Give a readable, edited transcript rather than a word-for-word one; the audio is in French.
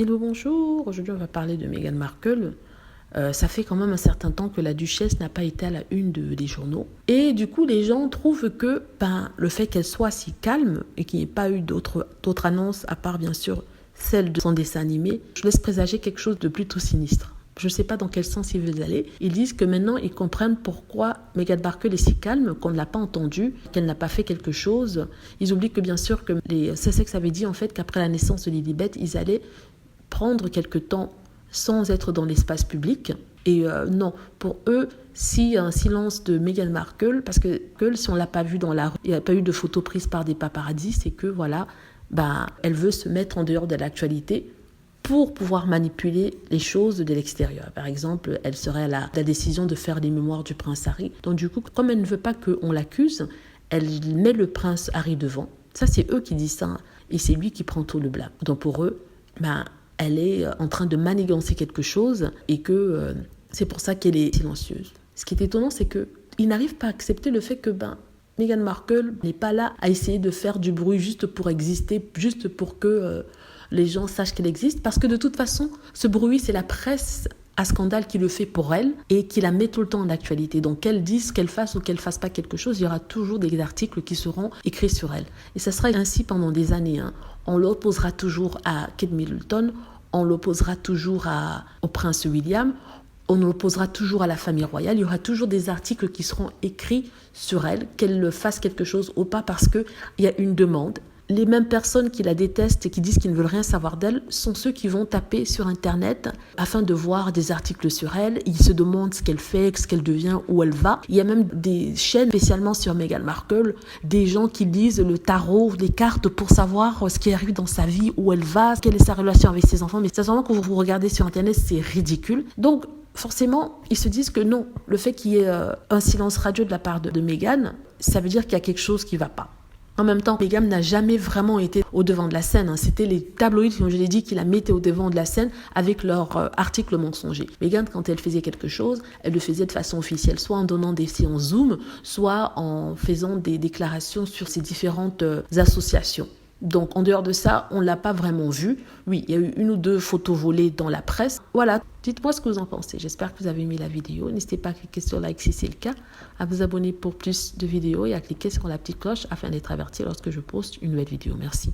Hello, bonjour. Aujourd'hui, on va parler de Meghan Markle. Ça fait quand même un certain temps que la duchesse n'a pas été à la une des journaux. Et du coup, les gens trouvent que le fait qu'elle soit si calme et qu'il n'y ait pas eu d'autres annonces, à part bien sûr celle de son dessin animé, je laisse présager quelque chose de plutôt sinistre. Je ne sais pas dans quel sens ils veulent aller. Ils disent que maintenant, ils comprennent pourquoi Meghan Markle est si calme, qu'on ne l'a pas entendue, qu'elle n'a pas fait quelque chose. Ils oublient que bien sûr, que les Sussex avaient dit en fait qu'après la naissance de Lilibet, ils allaient prendre quelque temps sans être dans l'espace public. Et non, pour eux, si un silence de Meghan Markle, parce que si on ne l'a pas vu dans la rue, il n'y a pas eu de photos prises par des paparazzis, c'est que voilà, elle veut se mettre en dehors de l'actualité pour pouvoir manipuler les choses de l'extérieur. Par exemple, elle serait à la décision de faire les mémoires du prince Harry. Donc du coup, comme elle ne veut pas qu'on l'accuse, elle met le prince Harry devant. Ça, c'est eux qui disent ça, et c'est lui qui prend tout le blâme. Donc pour eux, elle est en train de manigancer quelque chose et que c'est pour ça qu'elle est silencieuse. Ce qui est étonnant, c'est qu'ils n'arrivent pas à accepter le fait que Meghan Markle n'est pas là à essayer de faire du bruit juste pour exister, juste pour que les gens sachent qu'elle existe. Parce que de toute façon, ce bruit, c'est la presse à scandale qui le fait pour elle et qui la met tout le temps en actualité. Donc qu'elle dise, qu'elle fasse ou qu'elle fasse pas quelque chose, il y aura toujours des articles qui seront écrits sur elle. Et ça sera ainsi pendant des années. On l'opposera toujours à Kate Middleton, on l'opposera toujours au prince William, on l'opposera toujours à la famille royale. Il y aura toujours des articles qui seront écrits sur elle, qu'elle fasse quelque chose ou pas, parce qu'il y a une demande. Les mêmes personnes qui la détestent et qui disent qu'ils ne veulent rien savoir d'elle sont ceux qui vont taper sur Internet afin de voir des articles sur elle. Ils se demandent ce qu'elle fait, ce qu'elle devient, où elle va. Il y a même des chaînes spécialement sur Meghan Markle, des gens qui lisent le tarot, les cartes pour savoir ce qui arrive dans sa vie, où elle va, quelle est sa relation avec ses enfants. Mais sincèrement, quand vous regardez sur Internet, c'est ridicule. Donc, forcément, ils se disent que non, le fait qu'il y ait un silence radio de la part de Meghan, ça veut dire qu'il y a quelque chose qui ne va pas. En même temps, Meghan n'a jamais vraiment été au devant de la scène. C'était les tabloïds, comme je l'ai dit, qui la mettaient au devant de la scène avec leurs articles mensongers. Meghan, quand elle faisait quelque chose, elle le faisait de façon officielle, soit en donnant des séances Zoom, soit en faisant des déclarations sur ses différentes associations. Donc, en dehors de ça, on ne l'a pas vraiment vu. Oui, il y a eu 1 ou 2 photos volées dans la presse. Voilà, dites-moi ce que vous en pensez. J'espère que vous avez aimé la vidéo. N'hésitez pas à cliquer sur like si c'est le cas, à vous abonner pour plus de vidéos et à cliquer sur la petite cloche afin d'être averti lorsque je poste une nouvelle vidéo. Merci.